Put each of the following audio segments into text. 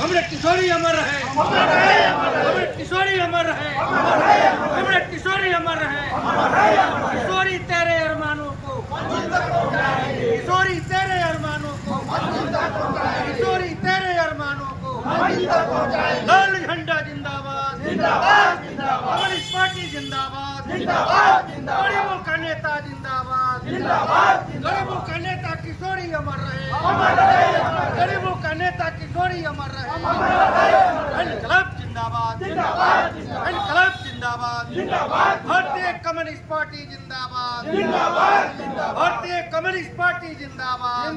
Comrade किशोरी अमर रहे, comrade किशोरी अमर रहे, comrade किशोरी अमर रहे। किशोरी तेरे अरमानों को, किशोरी तेरे अरमानों को, किशोरी तेरे अरमानों को लाल झंडा जिंदाबाद, कम्युनिस्ट पार्टी जिंदाबाद, गरीबों का नेता जिंदाबाद, गरीबों का नेता किशोरी अमर रहे, गरीबों का नेता किशोरी अमर रहे। इनकलाब जिंदाबाद, इनकलाब जिंदाबाद, भारतीय कम्युनिस्ट पार्टी जिंदाबाद, भारतीय कम्युनिस्ट पार्टी जिंदाबाद।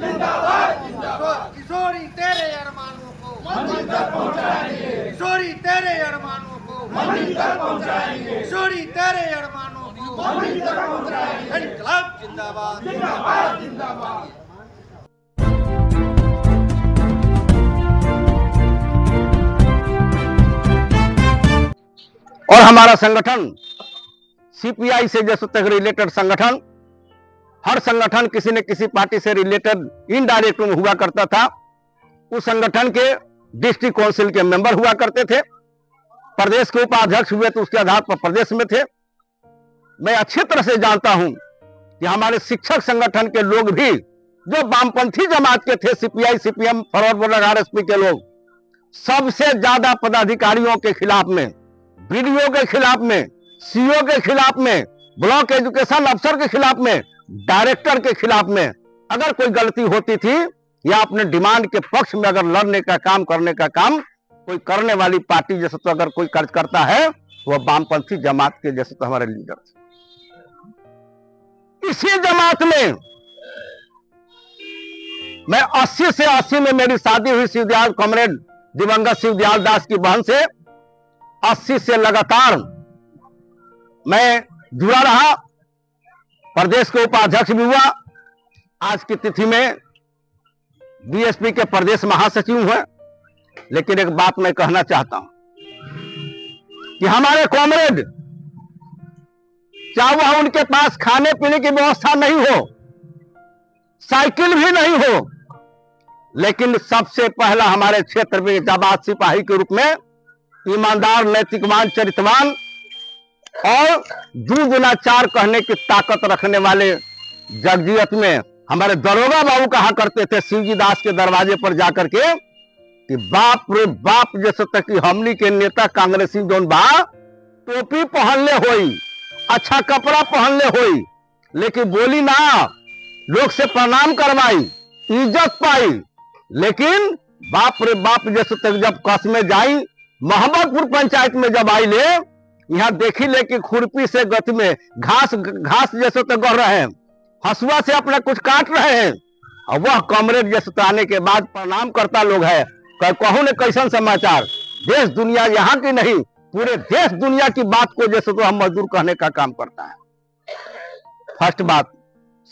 किशोरी तेरे अरमानों को किशोरी तेरे अरमानों को किशोरी तेरे अरमानों को इनकलाब जिंदाबाद। और हमारा संगठन सीपीआई से जैसे तक रिलेटेड संगठन, हर संगठन किसी न किसी पार्टी से रिलेटेड इनडायरेक्ट में हुआ करता था। उस संगठन के डिस्ट्रिक्ट काउंसिल के मेंबर हुआ करते थे, प्रदेश के उपाध्यक्ष हुए तो उसके आधार पर प्रदेश में थे। मैं अच्छी तरह से जानता हूं कि हमारे शिक्षक संगठन के लोग भी जो वामपंथी जमात के थे, CPI CPM forward block RSP के लोग, सबसे ज्यादा पदाधिकारियों के खिलाफ में, बीडीओ के खिलाफ में, सीओ के खिलाफ में, ब्लॉक एजुकेशन अफसर के खिलाफ में, डायरेक्टर के खिलाफ में अगर कोई गलती होती थी या अपने डिमांड के पक्ष में अगर लड़ने का काम करने का काम कोई करने वाली पार्टी जैसे तो अगर कोई कार्य करता है वह वामपंथी जमात के जैसे तो हमारे लीडर थे। इसी जमात में मैं 80 से 80 में मेरी शादी हुई शिवदयाल कॉमरेड दिवंगत शिवदयाल दास की बहन से। 80 से लगातार मैं जुड़ा रहा, प्रदेश के उपाध्यक्ष भी हुआ। आज की तिथि में बीएसपी के प्रदेश महासचिव हुए। लेकिन एक बात मैं कहना चाहता हूं कि हमारे कॉमरेड, चाहे वह उनके पास खाने पीने की व्यवस्था नहीं हो, साइकिल भी नहीं हो, लेकिन सबसे पहला हमारे क्षेत्र में जाबाज सिपाही के रूप में ईमानदार, नैतिकवान, चरित्रवान और 2 गुना 4 कहने की ताकत रखने वाले जगजीत में हमारे दरोगा बाबू कहा करते थे शिवजी दास के दरवाजे पर जाकर के कि बाप रे बाप, जैसे तक कि हमनी के नेता कांग्रेसी जोन बा टोपी पहनले होई, अच्छा कपड़ा पहनले होई, लेकिन बोली ना, लोग से प्रणाम करवाई, इज्जत पाई, लेकिन बाप रे बाप जैसे तक जब कस में जाई, मोहम्मदपुर पंचायत में जब आई ले, यहाँ देखी ले कि खुरपी से गति में घास जैसे तो गढ़ रहे हैं, हसुआ से अपना कुछ काट रहे हैं, और वह कॉमरेड जैसे तो आने के बाद प्रणाम करता लोग है। कहूं ने कैसन समाचार, देश दुनिया यहाँ की नहीं पूरे देश दुनिया की बात को जैसे तो हम मजदूर कहने का काम करता है। फर्स्ट बात।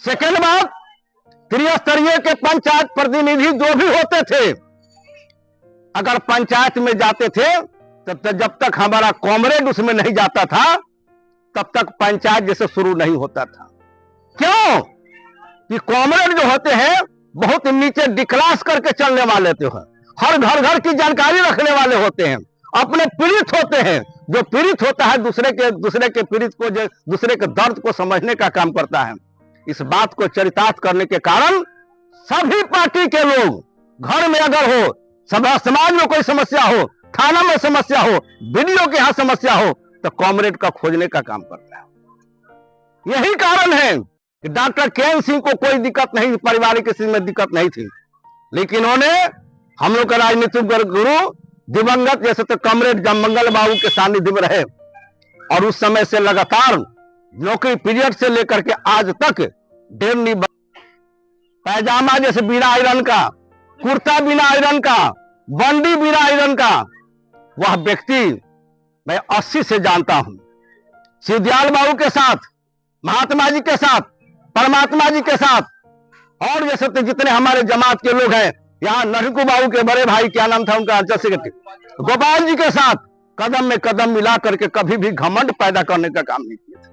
सेकेंड बात, त्रिस्तरीय के पंचायत प्रतिनिधि जो भी होते थे, अगर पंचायत में जाते थे तब जब तक हमारा कॉमरेड उसमें नहीं जाता था तब तक पंचायत जैसे शुरू नहीं होता था। क्यों? कि कॉमरेड जो होते हैं बहुत नीचे डिक्लास करके चलने वाले थे, हर घर घर की जानकारी रखने वाले होते हैं, अपने पीड़ित होते हैं। जो पीड़ित होता है दूसरे के पीड़ित को, दूसरे के दर्द को समझने का काम करता है। इस बात को चरितार्थ करने के कारण सभी पार्टी के लोग घर में अगर हो, समाज में कोई समस्या हो, थाना में समस्या हो, बीडीओ के यहां समस्या हो, तो कॉमरेड का खोजने का काम करता है। यही कारण है कि डॉक्टर केएन सिंह को कोई दिक्कत नहीं, पारिवारिक स्थिति में दिक्कत नहीं थी, लेकिन उन्होंने हम लोग का राजनीतिक गुरु दिवंगत जैसे तो कॉमरेड जममंगल बाबू के सानिध्य में रहे, और उस समय से लगातार नौकरी पीरियड से लेकर के आज तक डेरनी पैजामा जैसे बिना आयरन का, कुर्ता बिना आयरन का, बंडी बिना आयरन का, वह व्यक्ति मैं 80 से जानता हूं। शिवदयाल बाबू के साथ, महात्मा जी के साथ, परमात्मा जी के साथ, और जैसे तो जितने हमारे जमात के लोग हैं, यहाँ नरकू बाबू के बड़े भाई, क्या नाम था उनका, अंचल सेक्रेटरी गोपाल जी के साथ कदम में कदम मिला करके कभी भी घमंड पैदा करने का काम नहीं किया था।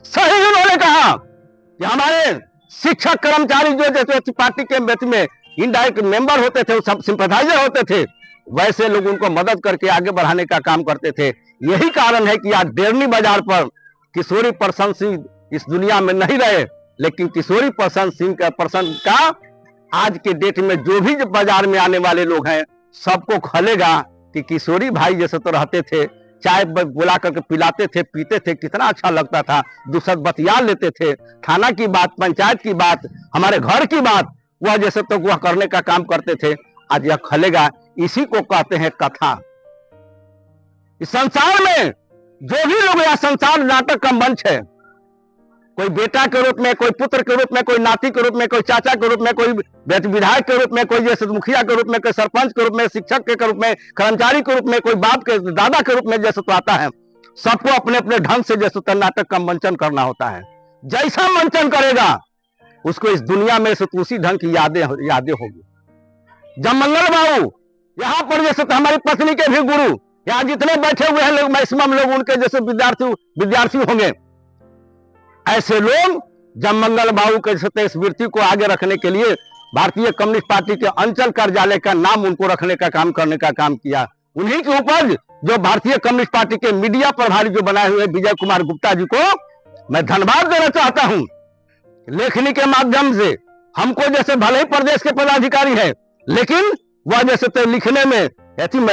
सही उन्होंने कहा कि हमारे शिक्षक कर्मचारी जो जैसे पार्टी के में इनडायरेक्ट मेंबर होते थे, सब सिंपैथाइजर होते थे, वैसे लोग उनको मदद करके आगे बढ़ाने का काम करते थे। यही कारण है कि आज डेरनी बाजार पर किशोरी प्रशांत सिंह इस दुनिया में नहीं रहे, लेकिन किशोरी प्रशांत सिंह का आज के डेट में जो भी बाजार में आने वाले लोग हैं सबको खलेगा कि किशोरी भाई जैसे तो रहते थे, चाय बुला करके पिलाते थे, पीते थे, कितना अच्छा लगता था, दूसर बतिया लेते थे, थाना की बात, पंचायत की बात, हमारे घर की बात, वह जैसे तो वह करने का काम करते थे। आज यह खलेगा। इसी को कहते हैं कथा। इस संसार में जो भी लोग, यह संसार नाटक का मंच है। कोई बेटा के रूप में, कोई पुत्र के रूप में, कोई नाती के रूप में, कोई चाचा के रूप में, कोई विधायक के रूप में, कोई जैसे मुखिया के रूप में, कोई सरपंच के रूप में, शिक्षक के रूप में, कर्मचारी के रूप में, कोई बाप के दादा के रूप में जैसे तो आता है। सबको अपने अपने ढंग से जैसे तो नाटक का मंचन करना होता है। जैसा मंचन करेगा उसको इस दुनिया में से उसी ढंग की यादें होगी। जमंगल बाबू यहाँ पर जैसे तो हमारी पत्नी के भी गुरु, यहाँ जितने बैठे हुए हैं लोग, मैक्सिमम लोग उनके जैसे विद्यार्थी होंगे। ऐसे लोग जमंगल बाबू के स्मृति को आगे रखने के लिए भारतीय कम्युनिस्ट पार्टी के अंचल कार्यालय का नाम उनको रखने का काम करने का काम किया। उन्हीं के ऊपर जो भारतीय कम्युनिस्ट पार्टी के मीडिया प्रभारी जो बनाए हुए विजय कुमार गुप्ता जी को मैं धन्यवाद देना चाहता हूं। लेखनी के माध्यम से हमको जैसे भले ही प्रदेश के पदाधिकारी है, लेकिन वह जैसे तो लिखने में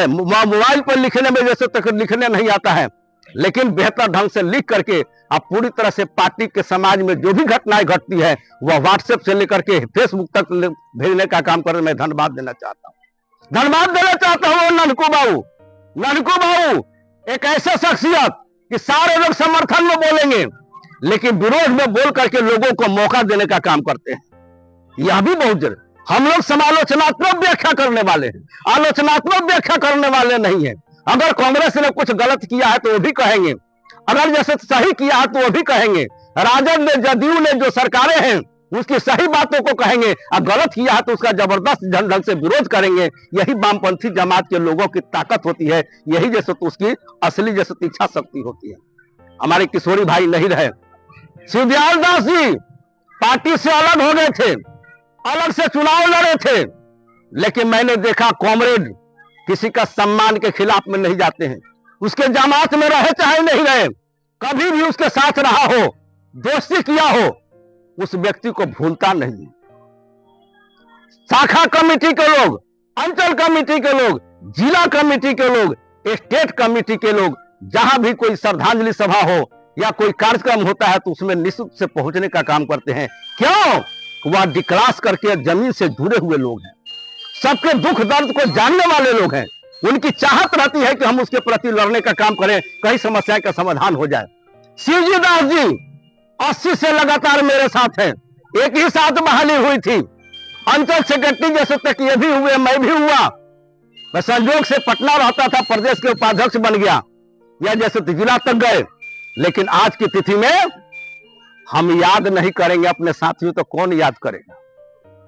मोबाइल पर लिखने में जैसे तक लिखने नहीं आता है, लेकिन बेहतर ढंग से लिख करके आप पूरी तरह से पार्टी के समाज में जो भी घटनाएं घटती है वह व्हाट्सएप से लेकर के फेसबुक तक भेजने का काम करने में धन्यवाद देना चाहता हूं। धन्यवाद देना चाहता हूं ननकू बाबू। ननकू बाबू एक ऐसे शख्सियत कि सारे लोग समर्थन में बोलेंगे, लेकिन विरोध में बोल करके लोगों को मौका देने का काम करते हैं। यह भी बहुत जरूरी। हम लोग समालोचनात्मक व्याख्या करने वाले हैं, आलोचनात्मक व्याख्या करने वाले नहीं है। अगर कांग्रेस ने कुछ गलत किया है तो वो भी कहेंगे, अगर जैसे सही किया है तो वो भी कहेंगे। राजद ने, जदयू ने जो सरकारें हैं उसकी सही बातों को कहेंगे, और गलत किया है तो उसका जबरदस्त ढंग से विरोध करेंगे। यही वामपंथी जमात के लोगों की ताकत होती है, यही जैसे तो उसकी असली जैसे इच्छा शक्ति होती है। हमारे किशोरी भाई नहीं रहे। शिवदयाल दास जी पार्टी से अलग हो गए थे, अलग से चुनाव लड़े थे, लेकिन मैंने देखा कॉमरेड किसी का सम्मान के खिलाफ में नहीं जाते हैं। उसके जमात में रहे चाहे नहीं रहे, कभी भी उसके साथ रहा हो, दोस्ती किया हो, उस व्यक्ति को भूलता नहीं। शाखा कमेटी के लोग, अंचल कमेटी के लोग, जिला कमेटी के लोग, स्टेट कमेटी के लोग, जहां भी कोई श्रद्धांजलि सभा हो या कोई कार्यक्रम होता है तो उसमें निःशुल्क से पहुंचने का काम करते हैं। क्यों? वह डिक्लास करके जमीन से जुड़े हुए लोग हैं, सबके दुख दर्द को जानने वाले लोग हैं। उनकी चाहत रहती है कि हम उसके प्रति लड़ने का काम करें, कई समस्याएं का समाधान हो जाए। शिवजी दास जी 80 से लगातार मेरे साथ हैं। एक ही साथ बहाली हुई थी, अंचल सेक्रेटरी जैसे तक ये भी हुए, मैं भी हुआ। मैं संयोग से पटना रहता था, प्रदेश के उपाध्यक्ष बन गया, या जैसे जिला तक गए। लेकिन आज की तिथि में हम याद नहीं करेंगे अपने साथियों तो कौन याद करेगा?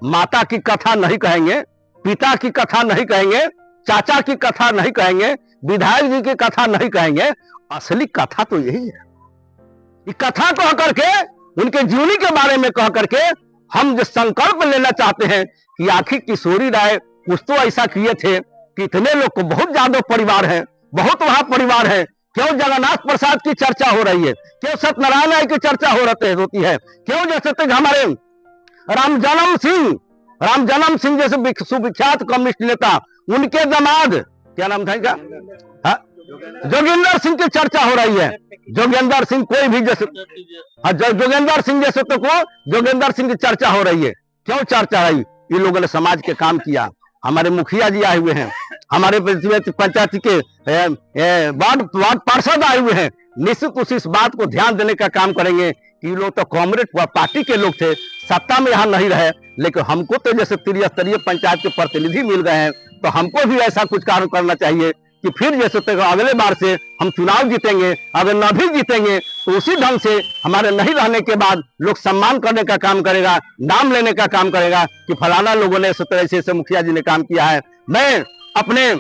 माता की कथा नहीं कहेंगे, पिता की कथा नहीं कहेंगे, चाचा की कथा नहीं कहेंगे, विधायक जी की कथा नहीं कहेंगे। असली कथा तो यही है। ये कथा कह करके, उनके जीवनी के बारे में कह करके हम जो संकल्प लेना चाहते हैं कि आखिर किशोरी राय कुछ तो ऐसा किए थे कि इतने लोग को, बहुत ज्यादा परिवार है, बहुत वहां परिवार है। क्यों जगन्नाथ प्रसाद की चर्चा हो रही है? क्यों सत्यनारायण राय की चर्चा होती है? क्यों जैसे तक हमारे राम जन्म सिंह जैसे सुविख्यात कम्युनिस्ट नेता, उनके दामाद क्या नाम था इनका, जोगेंद्र सिंह की चर्चा हो रही है। जोगेंद्र सिंह कोई भी जैसे, जोगेंद्र सिंह जैसे तो को जोगेंद्र सिंह की चर्चा हो रही है। क्यों चर्चा रही? इन लोगों ने समाज के काम किया। हमारे मुखिया जी आए हुए हैं, हमारे पंचायत के वार्ड पार्षद आए हुए हैं। निश्चित उस इस बात को ध्यान देने का काम करेंगे कि लोग तो कांग्रेस पार्टी के लोग थे, सत्ता में यहां नहीं रहे, लेकिन हमको तो जैसे त्रिस्तरीय पंचायत के प्रतिनिधि मिल गए हैं, तो हमको भी ऐसा कुछ कार्य करना चाहिए कि फिर जैसे तक अगले बार से हम चुनाव जीतेंगे। अगर न भी जीतेंगे तो उसी ढंग से हमारे नहीं रहने के बाद लोग सम्मान करने का काम करेगा, नाम लेने का काम करेगा कि फलाना लोगों ने इस तरह से मुखिया जी ने काम किया है। मैं अपने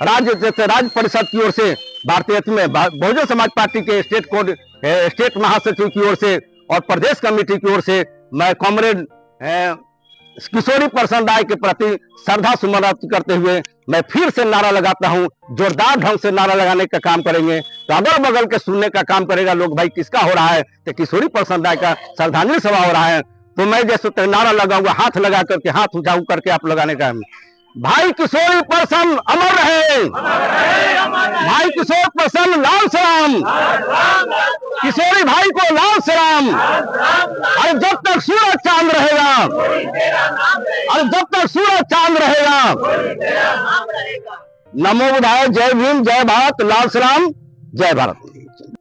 राज्य परिषद की ओर से, भारतीय में बहुजन समाज पार्टी के स्टेट महासचिव की ओर से और प्रदेश कमेटी की ओर से मैं कॉमरेड किशोरी समुदाय के प्रति श्रद्धा सुमन अर्पित करते हुए मैं फिर से नारा लगाता हूं, जोरदार ढंग से नारा लगाने का काम करेंगे। तो अगल बगल के सुनने का काम करेगा लोग, भाई किसका हो रहा है, तो किशोरी समुदाय का श्रद्धांजलि सभा हो रहा है। तो मैं जैसे नारा लगाऊंगा, हाथ लगा करके, हाथ उठाऊ करके आप लगाने का, भाई किशोरी प्रसन्न अमर रहे, भाई किशोर प्रसन्न लाल सलाम, किशोरी भाई को लाल सलाम। अरे जब तक सूरज चांद रहेगा, अरे जब तक सूरज चांद रहेगा। नमो बुद्धाय, जय भीम, जय भारत, लाल सलाम, जय भारत।